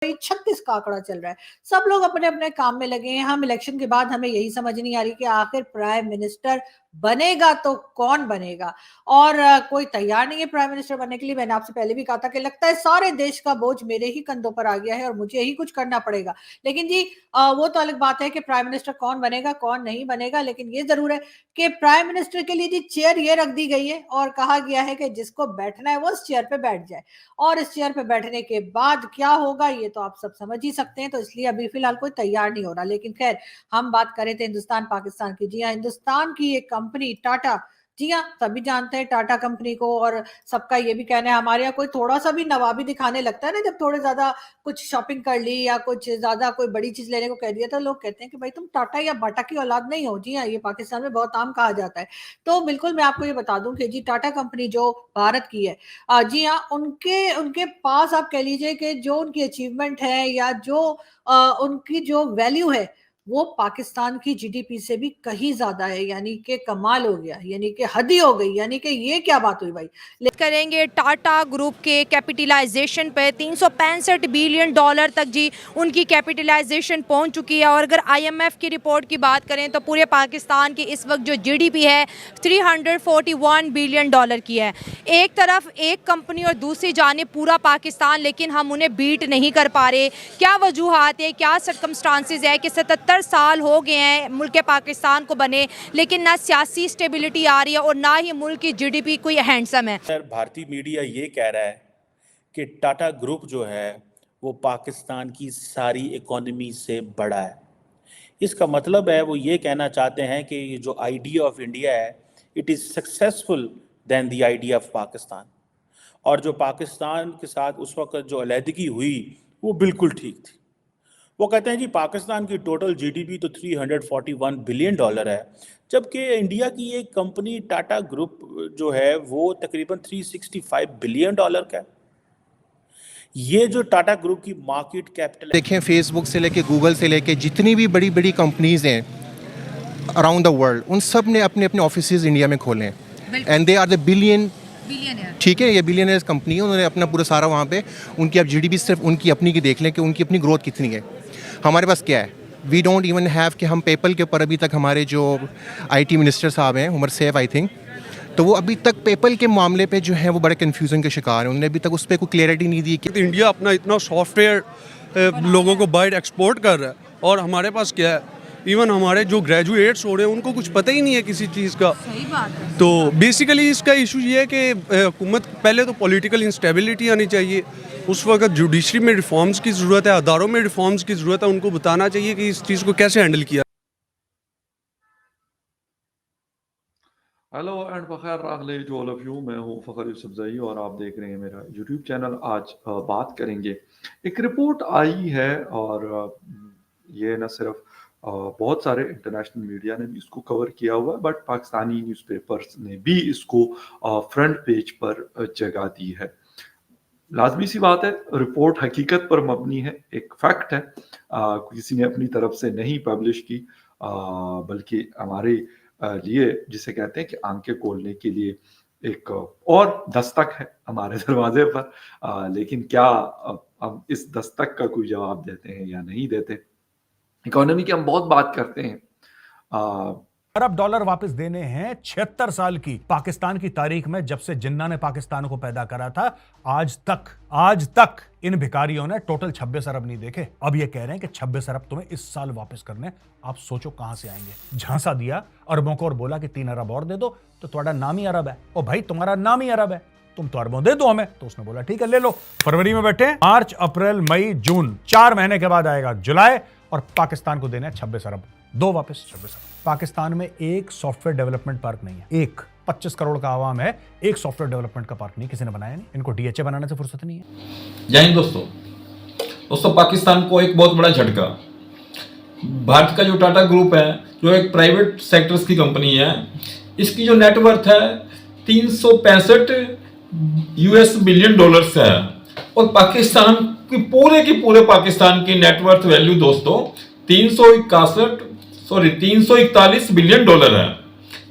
36 का आंकड़ा चल रहा है। सब लोग अपने अपने काम में लगे हैं। हम इलेक्शन के बाद हमें यही समझ नहीं आ रही कि आखिर प्राइम मिनिस्टर बनेगा तो कौन बनेगा, और कोई तैयार नहीं है प्राइम मिनिस्टर बनने के लिए। मैंने आपसे पहले भी कहा था कि लगता है सारे देश का बोझ मेरे ही कंधों पर आ गया है और मुझे ही कुछ करना पड़ेगा। लेकिन जी वो तो अलग बात है कि प्राइम मिनिस्टर कौन बनेगा कौन नहीं बनेगा, लेकिन ये जरूर है कि प्राइम मिनिस्टर के लिए जी चेयर ये रख दी गई है और कहा गया है कि जिसको बैठना है वो उस चेयर पे बैठ जाए, और इस चेयर पे बैठने के बाद क्या होगा ये तो आप सब समझ ही सकते हैं। तो इसलिए अभी फिलहाल कोई तैयार नहीं हो रहा। लेकिन खैर, हम बात करें थे हिंदुस्तान पाकिस्तान की। जी हाँ, हिंदुस्तान की एक कंपनी टाटा, जी हाँ सभी जानते हैं टाटा कंपनी को, और सबका ये भी कहना है, हमारे यहाँ कोई थोड़ा सा भी नवाबी दिखाने लगता है ना, जब थोड़े ज्यादा कुछ शॉपिंग कर ली या कुछ ज्यादा कोई बड़ी चीज लेने को कह दिया, तो लोग कहते हैं कि भाई तुम टाटा या बाटा की औलाद नहीं हो। जी हाँ, ये पाकिस्तान में बहुत आम कहा जाता है। तो बिल्कुल मैं आपको ये बता दूं कि जी टाटा कंपनी जो भारत की है, जी हाँ, उनके उनके पास आप कह लीजिए कि जो उनकी अचीवमेंट है या जो उनकी जो वैल्यू है वो पाकिस्तान की जीडीपी से भी कहीं ज्यादा है। यानी कि कमाल हो गया, यानी कि हद ही हो गई। यानी कि ये क्या बात हुई भाई। करेंगे टाटा ग्रुप के कैपिटलाइजेशन पे 365 बिलियन डॉलर तक जी उनकी कैपिटलाइजेशन पहुंच चुकी है। और अगर आईएमएफ की रिपोर्ट की बात करें तो पूरे पाकिस्तान की इस वक्त जो जीडीपी है 341 बिलियन डॉलर की है। एक तरफ एक कंपनी और दूसरी जाने पूरा पाकिस्तान, लेकिन हम उन्हें बीट नहीं कर पा रहे। क्या वजूहात है, क्या सर्कमस्टांसिस है कि 77 साल हो गए हैं मुल्क पाकिस्तान को बने, लेकिन ना सियासी स्टेबिलिटी आ रही है और ना ही मुल्क की जीडीपी कोई हैंडसम है। भारतीय मीडिया ये कह रहा है कि टाटा ग्रुप जो है वो पाकिस्तान की सारी इकोनॉमी से बड़ा है। इसका मतलब है वो ये कहना चाहते हैं कि ये जो आइडिया ऑफ इंडिया है it is successful then the idea of Pakistan. और जो पाकिस्तान के साथ उस वक्त जो अलहदगी हुई वो बिल्कुल ठीक थी। वो कहते हैं जी पाकिस्तान की टोटल जीडीपी तो 341 बिलियन डॉलर है, जबकि इंडिया की एक कंपनी टाटा ग्रुप जो है वो तकरीबन 365 बिलियन डॉलर का है। ये जो टाटा ग्रुप की मार्केट कैपिटल देखें, फेसबुक से लेके गूगल से लेके जितनी भी बड़ी बड़ी कंपनीज हैं अराउंड द वर्ल्ड, उन सब ने अपने अपने ऑफिसेज इंडिया में खोले हैं and they are the billion. ठीक है, ये बिलियनर्स कंपनी है, उन्होंने अपना पूरा सारा वहाँ पे उनकी अब जीडीपी सिर्फ उनकी अपनी की देख लें कि उनकी अपनी ग्रोथ कितनी है। हमारे पास क्या है, वी डोंट इवन हैव कि हम पेपल के ऊपर अभी तक हमारे जो आईटी मिनिस्टर साहब हैं उमर सैफ आई थिंक, तो वो अभी तक पेपल के मामले पे जो है वो बड़े कन्फ्यूजन के शिकार हैं। उन्होंने अभी तक उस पर कोई क्लियरिटी नहीं दी कि इंडिया अपना इतना सॉफ्टवेयर लोगों को बाहर एक्सपोर्ट कर रहा है और हमारे पास क्या है, इवन हमारे जो ग्रेजुएट्स हो रहे हैं उनको कुछ पता ही नहीं है किसी चीज़ का। सही बात है। तो बेसिकली इसका इशू ये है कि हुकूमत पहले तो पॉलिटिकल इंस्टेबिलिटी आनी चाहिए। उस वक्त जुडिशरी में रिफॉर्म्स की ज़रूरत है, अदारों में रिफॉर्म्स की ज़रूरत है। उनको बताना चाहिए कि इस चीज़ को कैसे हैंडल किया। हेलो एंड बखैर रागले टू ऑल ऑफ यू। मैं हूँ फ़खर यूसुफज़ई और आप देख रहे हैं मेरा यूट्यूब चैनल। आज बात करेंगे, एक रिपोर्ट आई है और ये न सिर्फ बहुत सारे इंटरनेशनल मीडिया ने भी इसको कवर किया हुआ है, बट पाकिस्तानी न्यूज़पेपर्स ने भी इसको फ्रंट पेज पर जगह दी है। लाजमी सी बात है, रिपोर्ट हकीकत पर मबनी है, एक फैक्ट है, किसी ने अपनी तरफ से नहीं पब्लिश की, बल्कि हमारे लिए जिसे कहते हैं कि आंखें खोलने के लिए एक और दस्तक है हमारे दरवाजे पर। लेकिन क्या हम इस दस्तक का कोई जवाब देते हैं या नहीं देते। इकोनॉमी की हम बहुत बात करते हैं। अरब डॉलर वापस देने हैं 76 साल की पाकिस्तान की तारीख में, जब से जिन्ना ने पाकिस्तान को पैदा करा था आज तक इन भिखारियों ने टोटल 26 अरब नहीं देखे। अब ये कह रहे हैं कि 26 अरब तुम्हें इस साल वापस करने। आप सोचो कहां से आएंगे। झांसा दिया अरबों को और बोला कि 3 अरब और दे दो तो तुम्हारा नाम ही अरब है। ओ भाई, तुम्हारा नाम ही अरब है, तुम तो अरबों दे दो हमें। तो उसने बोला ठीक है ले लो। फरवरी में बैठे, मार्च अप्रैल मई जून 4 महीने के बाद आएगा जुलाई, और पाकिस्तान को देने 26 अरब, दो वापस 26 अरब। पाकिस्तान में एक सॉफ्टवेयर डेवलपमेंट पार्क नहीं है, एक 25 करोड़ का आवाम है, एक सॉफ्टवेयर डेवलपमेंट का पार्क नहीं, किसी ने बनाया नहीं। इनको डीएचए बनाने से फुर्सत नहीं है। जय हिंद दोस्तों, पाकिस्तान को एक बहुत बड़ा झटका। भारत का जो टाटा ग्रुप है, जो एक प्राइवेट सेक्टर्स की कंपनी है, इसकी जो नेटवर्थ है 365 यूएस बिलियन डॉलर्स है, और पाकिस्तान की पूरे पाकिस्तान की नेटवर्थ वैल्यू दोस्तों 341 बिलियन डॉलर है।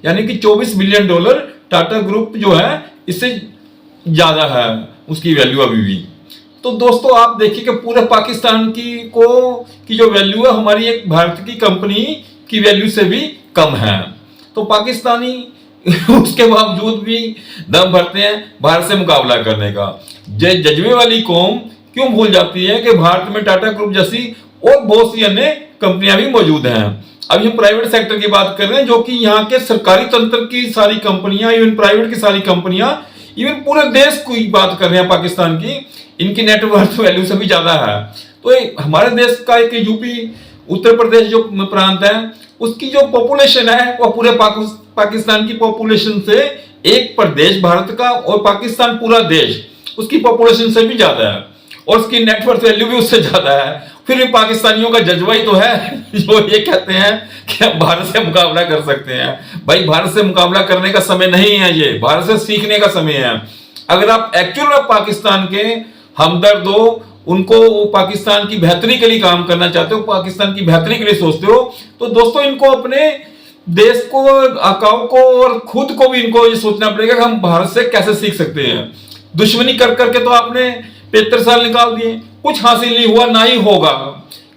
यानी कि 24 बिलियन डॉलर टाटा ग्रुप जो है इससे ज्यादा है उसकी वैल्यू अभी भी। तो दोस्तों आप देखिए कि पूरे पाकिस्तान की जो वैल्यू है हमारी एक भारत की कंपनी की वैल्यू से भी कम है। तो पाकिस्तानी उसके बावजूद भी दम भरते हैं भारत से मुकाबला करने का। जज्बे वाली कौम क्यों भूल जाती है कि भारत में टाटा ग्रुप जैसी और बहुत सी अन्य कंपनियां भी मौजूद हैं। अभी हम प्राइवेट सेक्टर की बात कर रहे हैं, जो कि यहाँ के सरकारी तंत्र की सारी कंपनियां, इवन प्राइवेट की सारी कंपनियां, इवन पूरे देश की बात कर रहे हैं पाकिस्तान की, इनकी नेटवर्थ वैल्यू से भी ज्यादा है। तो हमारे देश का एक यूपी उत्तर प्रदेश जो प्रांत है उसकी जो पॉपुलेशन है वो पूरे पाकिस्तान की पॉपुलेशन से एक प्रदेश भारत का और पाकिस्तान पूरा देश उसकी पॉपुलेशन से भी ज्यादा है और उसकी नेटवर्थ वैल्यू भी उससे ज्यादा है। फिर भी पाकिस्तानियों का जज्बा ही तो है जो ये कहते हैं कि हम भारत से मुकाबला कर सकते हैं। भाई भारत से मुकाबला करने का समय नहीं है, ये भारत से सीखने का समय है। अगर आप एक्चुअल में पाकिस्तान के हमदर्द हो, उनको पाकिस्तान की बेहतरी के लिए काम करना चाहते हो, पाकिस्तान की बेहतरी के लिए सोचते हो, तो दोस्तों इनको अपने देश को, आकाओं को और खुद को भी इनको ये सोचना पड़ेगा कि हम भारत से कैसे सीख सकते हैं। दुश्मनी कर करके तो आपने 75 साल निकाल दिए, कुछ हासिल नहीं हुआ, ना ही होगा,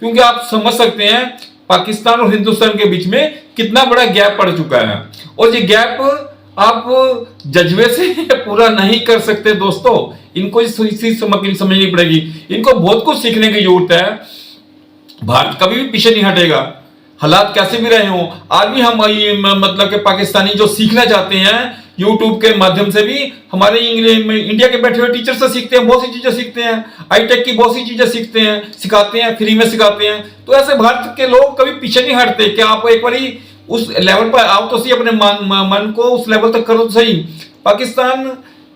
क्योंकि आप समझ सकते हैं पाकिस्तान और हिंदुस्तान के बीच में कितना बड़ा गैप पड़ चुका है और ये गैप आप जज्बे से पूरा नहीं कर सकते दोस्तों। इनको इस चीज समझनी पड़ेगी, इनको बहुत कुछ सीखने की जरूरत है। भारत कभी भी पीछे नहीं हटेगा, हालात कैसे भी रहे हों। आज भी हम मतलब के पाकिस्तानी जो सीखना चाहते हैं यूट्यूब के माध्यम से भी, हमारे इंडिया के बैठे हुए टीचर से सीखते हैं, बहुत सी चीजें सीखते हैं, हाईटेक की बहुत सी चीजें सीखते हैं, सिखाते हैं, फ्री में सिखाते हैं। तो ऐसे भारत के लोग कभी पीछे नहीं हटते कि आप एक बारी उस लेवल पर आओ तो सही, अपने मन को उस लेवल तक करो तो सही। पाकिस्तान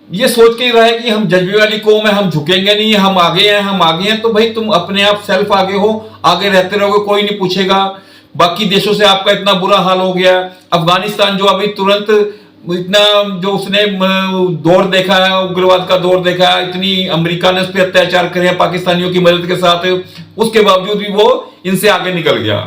ये सोच के ही रहा है कि हम जज्बे वाली कौम है, हम झुकेंगे नहीं, हम आगे हैं, हम आगे हैं। तो भाई तुम अपने आप सेल्फ आगे हो, आगे रहते रहोगे, कोई नहीं पूछेगा। बाकी देशों से आपका इतना बुरा हाल हो गया, अफगानिस्तान जो अभी तुरंत इतना जो उसने दौर देखा है, उग्रवाद का दौर देखा है, इतनी अमेरिका ने उस पर अत्याचार करे हैं पाकिस्तानियों की मदद के साथ, उसके बावजूद भी वो इनसे आगे निकल गया।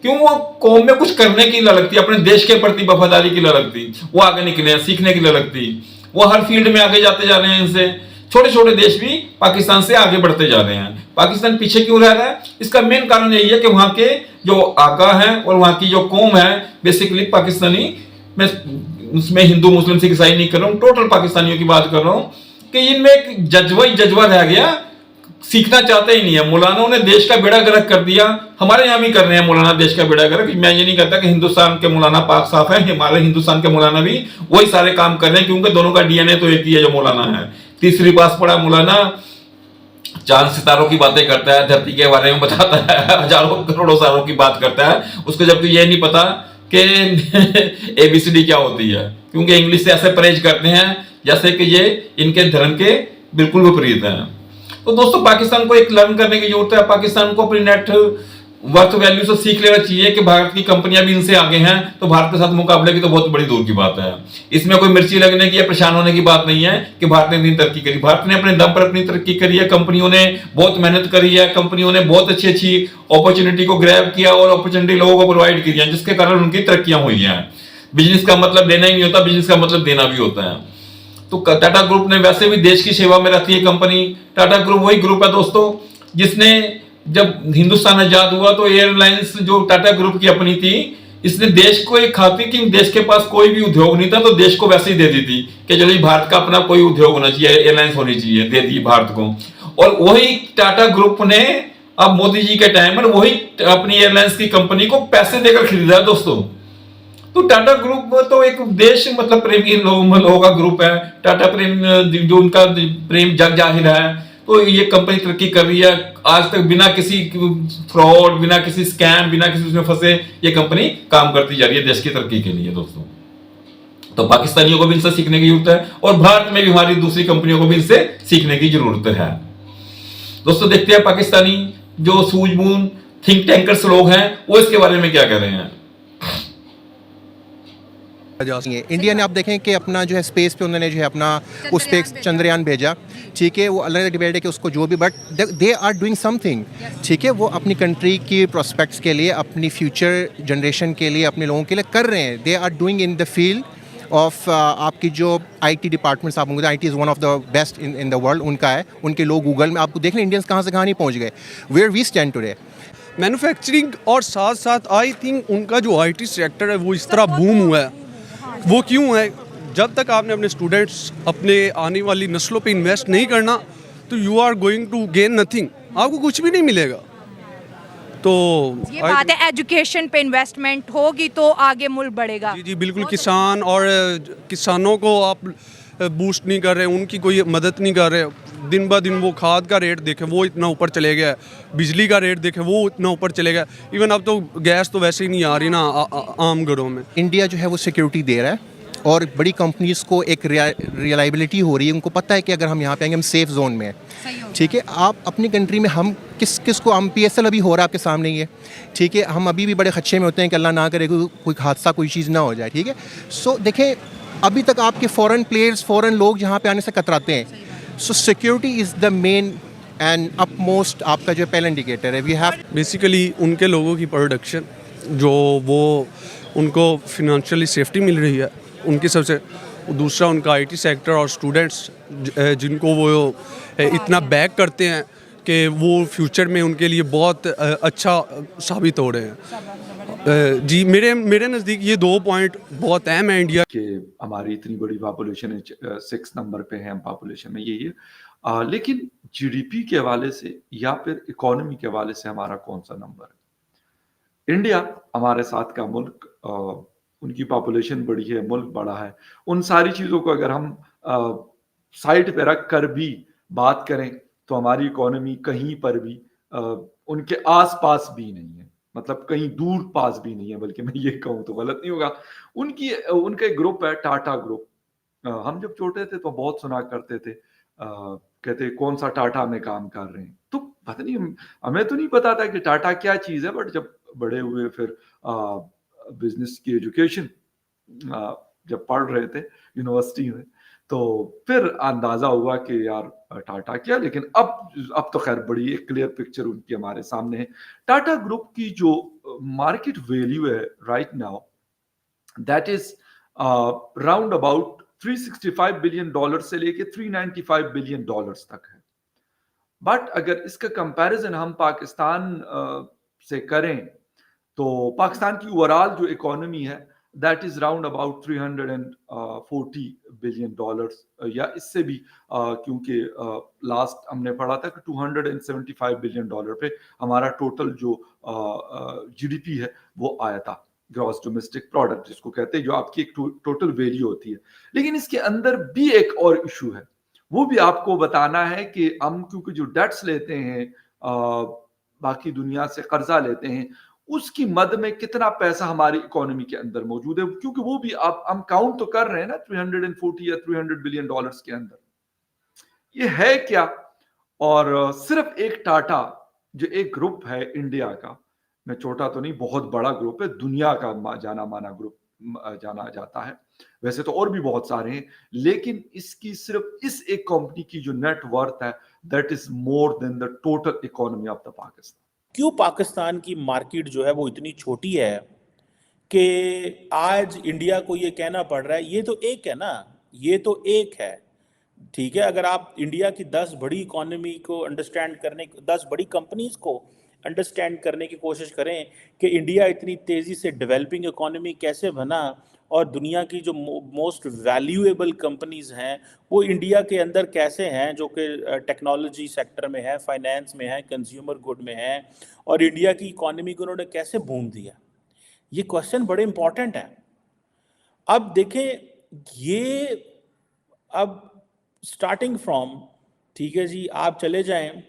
क्यों? वो कौम में कुछ करने की ललक थी, अपने देश के प्रति वफादारी की ललक थी, वो आगे निकले हैं, सीखने की ललक थी, वो हर फील्ड में आगे जाते जा रहे हैं। इनसे छोटे छोटे देश भी पाकिस्तान से आगे बढ़ते जा रहे हैं। पाकिस्तान पीछे क्यों रह रहा है? इसका मेन कारण यही है कि वहां के जो आका है और वहां की जो कौम है, बेसिकली पाकिस्तानी, मैं उसमें हिंदू मुस्लिम सिख ईसाई नहीं कर रहा हूँ, टोटल पाकिस्तानियों की बात कर रहा हूँ, कि इनमें एक जज्बा रह गया, सीखना चाहते ही नहीं है। मौलानों ने देश का बेड़ा गर्क कर दिया, हमारे यहाँ भी कर रहे हैं मौलाना देश का बेड़ा गर्क। मैं ये नहीं कहता कि हिंदुस्तान के मौलाना पाक साफ है, हमारे हिंदुस्तान के मौलाना भी वही सारे काम कर रहे हैं, क्योंकि दोनों का डीएनए तो एक ही है जो मौलाना है। तीसरी पास पड़ा मौलाना, चांद सितारों की बातें करता है, धरती के बारे में बताता है, हजारों करोड़ों सालों की बात करता है, उसको जबकि ये नहीं पता कि ABCD क्या होती है, क्योंकि इंग्लिश से ऐसे परहेज करते हैं जैसे कि ये इनके धर्म के बिल्कुल विपरीत है। तो दोस्तों पाकिस्तान को एक लर्न करने की जरूरत है, पाकिस्तान को अपनी नेट वर्थ वैल्यू से सीख लेना चाहिए कि भारत की कंपनियां भी इनसे आगे हैं, तो भारत के साथ मुकाबले की तो बहुत बड़ी दूर की बात है। इसमें कोई मिर्ची लगने की या परेशान होने की बात नहीं है कि भारत ने इतनी तरक्की करी। भारत ने अपने दम पर अपनी तरक्की करी है, कंपनियों ने बहुत मेहनत करी है, कंपनियों ने बहुत अच्छी अच्छी अपॉर्चुनिटी को ग्रैब किया और अपॉर्चुनिटी लोगों को प्रोवाइड की है, जिसके कारण उनकी तरक्कियां हुई हैं। बिजनेस का मतलब देना ही नहीं होता, बिजनेस का मतलब देना भी होता है। तो टाटा ग्रुप ने वैसे भी देश की सेवा में रहती है कंपनी। टाटा ग्रुप वही ग्रुप है दोस्तों जिसने, जब हिंदुस्तान आजाद हुआ तो एयरलाइंस जो टाटा ग्रुप की अपनी थी, इसने देश को एक खाती कि देश के पास कोई भी उद्योग नहीं था तो देश को वैसे ही दे दी थी कि चलो भारत का अपना कोई उद्योग होना चाहिए, एयरलाइंस होनी चाहिए, दे दी भारत को। और वही टाटा ग्रुप ने अब मोदी जी के टाइम पर वही अपनी एयरलाइंस की कंपनी को पैसे देकर खरीदा है दोस्तों। तो टाटा ग्रुप तो एक देश मतलब प्रेमी लोगों का ग्रुप है, टाटा प्रेम जो उनका प्रेम जग जाहिर है। तो ये कंपनी तरक्की कर रही है, आज तक बिना किसी फ्रॉड, बिना किसी स्कैम, बिना किसी उसमें फंसे ये कंपनी काम करती जा रही है देश की तरक्की के लिए दोस्तों। तो पाकिस्तानियों को भी इनसे सीखने की जरूरत है और भारत में भी हमारी दूसरी कंपनियों को भी इनसे सीखने की जरूरत है दोस्तों। देखते हैं पाकिस्तानी जो सूझबूझ थिंक टैंकर्स लोग हैं वो इसके बारे में क्या कह रहे हैं। इंडिया ने आप देखें कि अपना जो है स्पेस पे उन्होंने जो है अपना उस पे चंद्रयान भेजा, ठीक है, वो अलग अलग डिबेट है कि उसको जो भी, but they are doing something, ठीक है, वो अपनी कंट्री की प्रोस्पेक्ट्स के लिए, अपनी फ्यूचर जनरेशन के लिए, अपने लोगों के लिए कर रहे हैं। They are doing in the field of आपकी जो IT डिपार्टमेंट्स आप होंगे, IT is one of the best in the world, उनका है। उनके लोग गूगल में आपको देख लें इंडियंस कहाँ से कहाँ नहीं पहुँच गए, where we stand today. Manufacturing और साथ साथ आई थिंक उनका जो IT सेक्टर है वो इस तरह बूम हुआ है, वो क्यों है? जब तक आपने अपने स्टूडेंट्स, अपने आने वाली नस्लों पे इन्वेस्ट नहीं करना तो you are going to gain nothing, आपको कुछ भी नहीं मिलेगा। तो ये बात है, एजुकेशन पे इन्वेस्टमेंट होगी तो आगे मुल्क बढ़ेगा। जी बिल्कुल। किसान और किसानों को आप बूस्ट नहीं कर रहे, उनकी कोई मदद नहीं कर रहे। दिन ब दिन वो खाद का रेट देखें वो इतना ऊपर चले गया है, बिजली का रेट देखें वो इतना ऊपर चले गया। इवन अब तो गैस तो वैसे ही नहीं आ रही ना आम घरों में। इंडिया जो है वो सिक्योरिटी दे रहा है और बड़ी कंपनीज को एक रिलायबिलिटी हो रही है, उनको पता है कि अगर हम यहाँ पे आएंगे हम सेफ जोन में हैं। ठीक है, आप अपनी कंट्री में हम किस को हम PSL अभी हो रहा है आपके सामने ही है। ठीक है, हम अभी भी बड़े खदशे में होते हैं कि अल्लाह ना करे कोई हादसा कोई चीज़ ना हो जाए। ठीक है, सो देखें अभी तक आपके फॉरेन प्लेयर्स, फॉरेन लोग यहाँ पे आने से कतराते हैं। सो security is the main and upmost आपका जो पहला इंडिकेटर है। वी हैव बेसिकली उनके लोगों की प्रोडक्शन जो वो उनको फिनेंशियली सेफ्टी मिल रही है उनकी सबसे, दूसरा उनका IT सेक्टर और स्टूडेंट्स जिनको वो इतना बैक करते हैं कि वो फ्यूचर में उनके लिए बहुत अच्छा साबित हो रहे हैं। जी मेरे नज़दीक ये 2 पॉइंट बहुत अहम है इंडिया कि हमारी इतनी बड़ी पॉपुलेशन है, 6 नंबर पे है हम पॉपुलेशन में, यही है। लेकिन GDP के हवाले से या फिर इकोनॉमी के हवाले से हमारा कौन सा नंबर है? इंडिया हमारे साथ का मुल्क, उनकी पॉपुलेशन बड़ी है, मुल्क बड़ा है, उन सारी चीज़ों को अगर हम साइड पे रख कर भी बात करें तो हमारी इकोनॉमी कहीं पर भी उनके आस-पास भी नहीं है, मतलब कहीं दूर पास भी नहीं है, बल्कि मैं ये कहूँ तो गलत नहीं होगा। उनका एक ग्रुप है टाटा ग्रुप। हम जब छोटे थे तो बहुत सुना करते थे, कहते कौन सा टाटा में काम कर रहे हैं, तो पता नहीं हमें तो नहीं पता था कि टाटा क्या चीज़ है, बट जब बड़े हुए फिर बिजनेस की एजुकेशन जब पढ़ रहे थे यूनिवर्सिटी में तो फिर अंदाजा हुआ कि यार टाटा क्या। लेकिन अब तो खैर बड़ी एक क्लियर पिक्चर उनकी हमारे सामने है। टाटा ग्रुप की जो मार्केट वैल्यू है right now, that is round about $365 billion से लेके $395 बिलियन तक है। बट अगर इसका कंपैरिजन हम पाकिस्तान से करें तो पाकिस्तान की ओवरऑल जो इकोनॉमी है that is round about $340 billion या इससे भी, क्योंकि लास्ट हमने पढ़ा था कि $275 बिलियन पे हमारा टोटल जो GDP है वो आया था, ग्रॉस डोमेस्टिक प्रोडक्ट जिसको कहते हैं, जो आपकी एक टोटल वैल्यू होती है। लेकिन इसके अंदर भी एक और इशू है, वो भी आपको बताना है कि हम क्योंकि जो डेट्स लेते हैं, बाकी दुनिया से कर्जा लेते हैं, उसकी मद में कितना पैसा हमारी इकोनॉमी के अंदर मौजूद है, क्योंकि वो भी आप हम काउंट तो कर रहे हैं ना 340 या $300 बिलियन के अंदर। ये है क्या? और सिर्फ एक टाटा जो एक ग्रुप है इंडिया का, मैं छोटा तो नहीं, बहुत बड़ा ग्रुप है, दुनिया का जाना माना ग्रुप जाना जाता है, वैसे तो और भी बहुत सारे हैं, लेकिन इसकी सिर्फ इस एक कंपनी की जो नेट वर्थ है that is more than the total economy of the Pakistan. क्यों पाकिस्तान की मार्केट जो है वो इतनी छोटी है कि आज इंडिया को ये कहना पड़ रहा है, ये तो एक है ना, ये तो एक है। ठीक है, अगर आप इंडिया की 10 बड़ी इकोनॉमी को अंडरस्टैंड करने, 10 बड़ी कंपनीज को अंडरस्टैंड करने की कोशिश करें कि इंडिया इतनी तेज़ी से डेवलपिंग इकोनॉमी कैसे बना और दुनिया की जो मोस्ट वैल्यूएबल कंपनीज हैं वो इंडिया के अंदर कैसे हैं, जो कि टेक्नोलॉजी सेक्टर में है, फाइनेंस में है, कंज्यूमर गुड में है, और इंडिया की इकोनॉमी को उन्होंने कैसे बूम दिया, ये क्वेश्चन बड़े इंपॉर्टेंट है। अब देखें, ये अब स्टार्टिंग फ्रॉम, ठीक है जी, आप चले जाएं,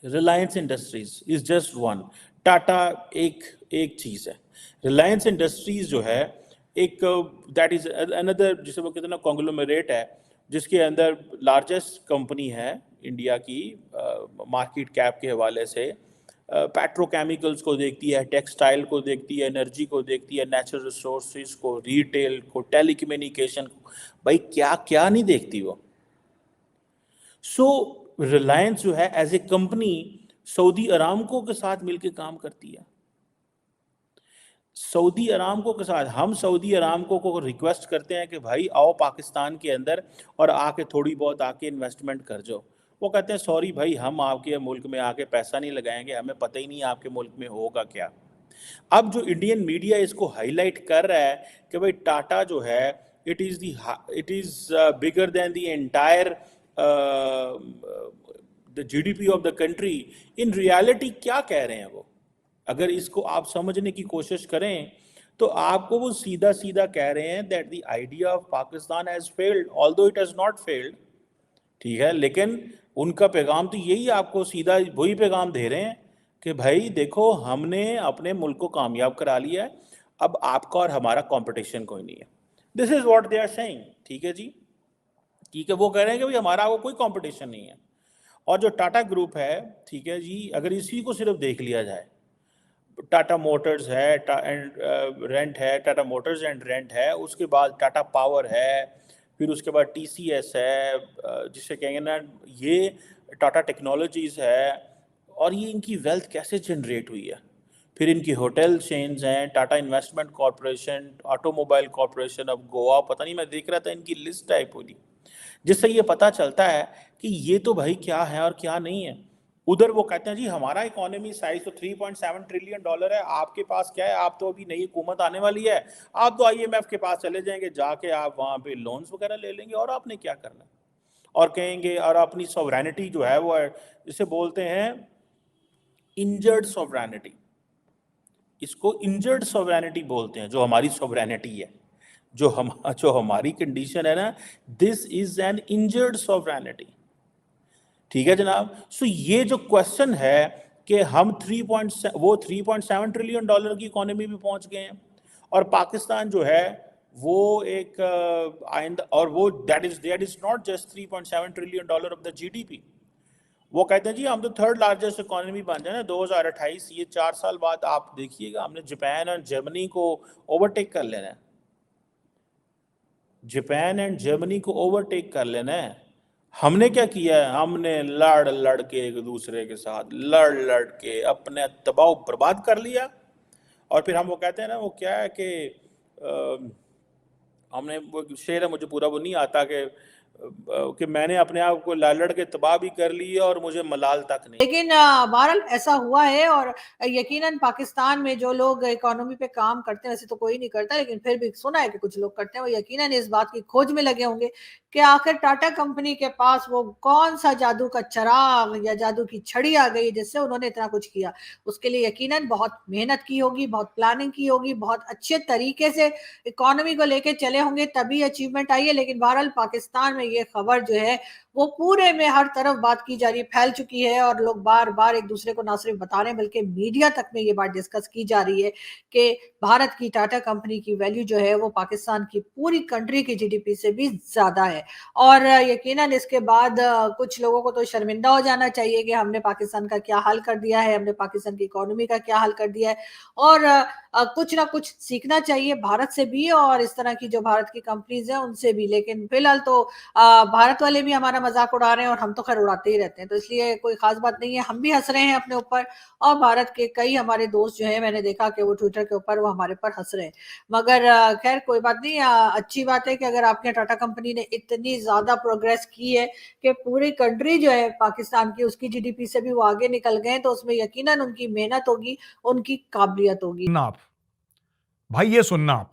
Reliance industries is just one, Tata एक चीज़ है, रिलायंस इंडस्ट्रीज जो है एक दैट इज अनदर, जिसे वो कहते हैं ना कॉन्ग्लोमरेट है, जिसके अंदर लार्जेस्ट कंपनी है इंडिया की मार्केट कैप के हवाले से, पेट्रोकेमिकल्स को देखती है, टेक्सटाइल को देखती है, एनर्जी को देखती है, नेचुरल रिसोर्सेज को, रिटेल को, टेलीकम्युनिकेशन को, भाई क्या क्या नहीं देखती वो। सो रिलायंस जो है as a company Saudi Aramco के साथ मिलकर काम करती है। सऊदी अरामको के साथ हम सऊदी अरामको को रिक्वेस्ट करते हैं कि भाई आओ पाकिस्तान के अंदर और आके थोड़ी बहुत आके इन्वेस्टमेंट कर जाओ। वो कहते हैं सॉरी भाई, हम आपके मुल्क में आके पैसा नहीं लगाएंगे, हमें पता ही नहीं आपके मुल्क में होगा क्या। अब जो इंडियन मीडिया इसको हाईलाइट कर रहा है कि भाई टाटा जो है it is bigger than the entire the GDP of the country, in reality क्या कह रहे हैं वो? अगर इसको आप समझने की कोशिश करें तो आपको वो सीधा सीधा कह रहे हैं that the idea of Pakistan has failed although it has not failed. ठीक है, लेकिन उनका पैगाम तो यही आपको सीधा वही पैगाम दे रहे हैं कि भाई देखो हमने अपने मुल्क को कामयाब करा लिया है, अब आपका और हमारा कंपटीशन कोई नहीं है। This is what they are saying. ठीक है जी, ठीक है, वो कह रहे हैं कि भाई हमारा वो कोई कंपटीशन नहीं है। और जो टाटा ग्रुप है, ठीक है जी, अगर इसी को सिर्फ देख लिया जाए, टाटा मोटर्स है रेंट है, टाटा मोटर्स एंड रेंट है, उसके बाद टाटा पावर है, फिर उसके बाद टीसीएस है, जिसे कहेंगे ना ये टाटा टेक्नोलॉजीज़ है, और ये इनकी वेल्थ कैसे जनरेट हुई है। फिर इनकी होटल चेन्स हैं, Tata investment corporation, automobile corporation of Goa, पता नहीं, मैं देख रहा था इनकी लिस्ट टाइप पूरी, जिससे ये पता चलता है कि ये तो भाई क्या है और क्या नहीं है। उधर वो कहते हैं जी हमारा इकोनॉमी साइज तो 3.7 ट्रिलियन डॉलर है, आपके पास क्या है, आप तो अभी नई हुकूमत आने वाली है, आप तो आईएमएफ के पास चले जाएंगे, जाके आप वहाँ पे लोन्स वगैरह ले लेंगे और आपने क्या करना है। और कहेंगे और अपनी सॉवरेनिटी जो है वो जिसे बोलते हैं इंजर्ड सॉवरेनिटी, इसको इंजर्ड सॉवरेनिटी बोलते हैं, जो हमारी सॉवरेनिटी है, जो हमारी कंडीशन है ना, this is an injured sovereignty. ठीक है जनाब। सो ये जो क्वेश्चन है कि हम 3.7 ट्रिलियन डॉलर की इकोनॉमी में पहुंच गए हैं और पाकिस्तान जो है वो एक और वो that is not just 3.7 trillion dollar of the GDP. वो कहते हैं जी हम तो थर्ड लार्जेस्ट इकोनॉमी बन जाए ना 2028, ये 4 साल बाद आप देखिएगा हमने जापान और जर्मनी को ओवरटेक कर लेना है, जापान एंड जर्मनी को ओवरटेक कर लेना है। हमने क्या किया है, हमने लड़ के एक दूसरे के साथ लड़ के अपने तबाह बर्बाद कर लिया। और फिर हम वो कहते हैं ना, वो क्या है कि हमने, वो शेर है मुझे पूरा वो नहीं आता कि मैंने अपने आप को लड़ के तबाह भी कर लिया और मुझे मलाल तक नहीं। लेकिन बहरहाल ऐसा हुआ है और यकीनन पाकिस्तान में जो लोग इकोनॉमी पे काम करते हैं, वैसे तो कोई नहीं करता लेकिन फिर भी सुना है कि कुछ लोग करते हैं, वो यकीनन इस बात की खोज में लगे होंगे कि आखिर टाटा कंपनी के पास वो कौन सा जादू का चराग या जादू की छड़ी आ गई जिससे उन्होंने इतना कुछ किया। उसके लिए यकीनन बहुत मेहनत की होगी, बहुत प्लानिंग की होगी, बहुत अच्छे तरीके से इकोनॉमी को लेके चले होंगे, तभी अचीवमेंट आई है। लेकिन बहरहाल पाकिस्तान में ये खबर जो है वो पूरे में हर तरफ बात की जा रही है, फैल चुकी है और लोग बार बार एक दूसरे को ना सिर्फ बता रहे हैं बल्कि मीडिया तक में ये बात डिस्कस की जा रही है कि भारत की टाटा कंपनी की वैल्यू जो है वो पाकिस्तान की पूरी कंट्री की जीडीपी से भी ज्यादा है। और यकीनन इसके बाद कुछ लोगों को तो शर्मिंदा हो जाना चाहिए कि हमने पाकिस्तान का क्या हाल कर दिया है, हमने पाकिस्तान की इकोनॉमी का क्या हाल कर दिया है। और कुछ ना कुछ सीखना चाहिए भारत से भी और इस तरह की जो भारत की कंपनीज हैं उनसे भी। लेकिन फिलहाल तो भारत वाले भी हमारा मजाक उड़ा रहे हैं और हम तो खैर उड़ाते ही रहते हैं, तो इसलिए कोई खास बात नहीं है, हम भी हंस रहे हैं अपने ऊपर और भारत के कई हमारे दोस्त जो है मैंने देखा कि वो ट्विटर के ऊपर वो हमारे पर हंस रहे हैं। मगर खैर कोई बात नहीं, अच्छी बात है कि अगर आपके टाटा कंपनी ने इतनी ज्यादा प्रोग्रेस की है कि पूरी कंट्री जो है पाकिस्तान की उसकी जीडीपी से भी वो आगे निकल गए, तो उसमें यकीनन उनकी मेहनत होगी, उनकी काबिलियत होगी। भाई ये सुनना आप,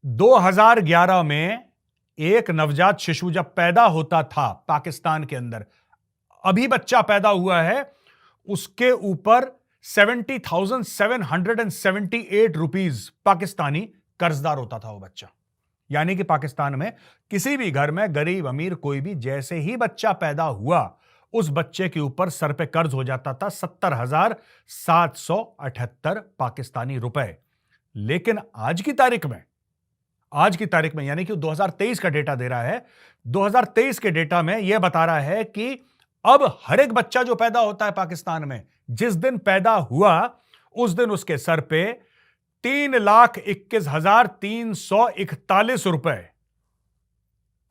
2011 में एक नवजात शिशु जब पैदा होता था पाकिस्तान के अंदर, अभी बच्चा पैदा हुआ है, उसके ऊपर 70,778 रुपीज पाकिस्तानी कर्जदार होता था वो बच्चा। यानी कि पाकिस्तान में किसी भी घर में गरीब अमीर कोई भी जैसे ही बच्चा पैदा हुआ उस बच्चे के ऊपर सर पे कर्ज हो जाता था 70,778 पाकिस्तानी रुपए। लेकिन आज की तारीख में यानी कि 2023 का डेटा दे रहा है, 2023 के डेटा में यह बता रहा है कि अब हर एक बच्चा जो पैदा होता है पाकिस्तान में, जिस दिन पैदा हुआ उस दिन उसके सर पे 3,21,341 रुपए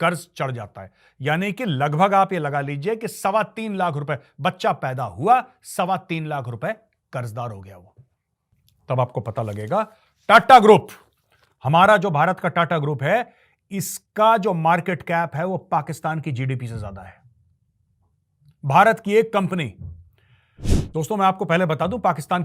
कर्ज चढ़ जाता है। यानी कि लगभग आप ये लगा लीजिए कि 3.25 लाख रुपए, बच्चा पैदा हुआ 3.25 लाख रुपए कर्जदार हो गया वो। तब आपको पता लगेगा। टाटा ग्रुप, हमारा जो भारत का टाटा ग्रुप है, इसका जो मार्केट कैप है वो पाकिस्तान की जीडीपी से ज्यादा है। भारत की एक कंपनी, दोस्तों मैं आपको पहले बता दूं पाकिस्तान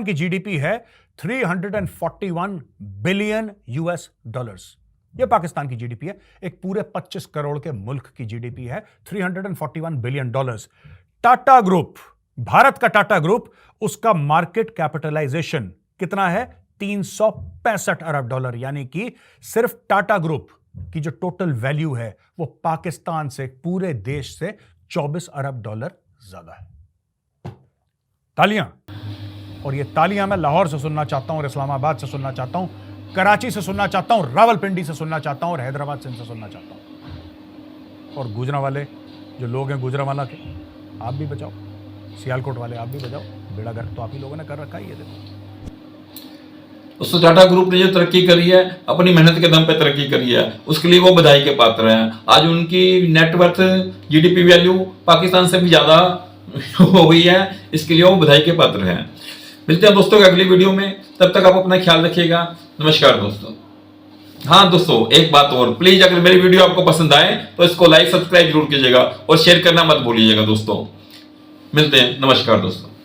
की जीडीपी है 341 बिलियन यूएस डॉलर्स। यह पाकिस्तान की जीडीपी है। एक पूरे 25 करोड़ के मुल्क की जीडीपी है 341 billion dollars. Tata group, Bharat का टाटा ग्रुप, उसका मार्केट कैपिटलाइजेशन कितना है? 365 अरब डॉलर। यानी कि सिर्फ टाटा ग्रुप की जो टोटल वैल्यू है वो पाकिस्तान से, पूरे देश से 24 अरब डॉलर ज्यादा है। तालियां, और ये तालियां मैं लाहौर से सुनना चाहता हूं, और इस्लामाबाद से सुनना चाहता हूं, कराची से सुनना चाहता हूं, रावलपिंडी से सुनना चाहता हूं, और हैदराबाद से सुनना चाहता हूं। और गुजरांवाले जो लोग हैं, गुजरांवाला के, आप भी बचाओ। सियालकोट वाले आप भी बचाओ। बेड़ा गर्क तो आप ही लोगों ने कर रखा है। ये देखो दोस्तों, टाटा ग्रुप ने जो तरक्की करी है, अपनी मेहनत के दम पे तरक्की करी है, उसके लिए वो बधाई के पात्र हैं। आज उनकी नेटवर्थ, जीडीपी वैल्यू पाकिस्तान से भी ज्यादा हो गई है, इसके लिए वो बधाई के पात्र हैं। मिलते हैं दोस्तों अगली वीडियो में, तब तक आप अपना ख्याल रखिएगा। नमस्कार दोस्तों। हाँ दोस्तों, एक बात और, प्लीज अगर मेरी वीडियो आपको पसंद आए तो इसको लाइक, सब्सक्राइब जरूर कीजिएगा और शेयर करना मत भूलिएगा दोस्तों। मिलते हैं, नमस्कार दोस्तों।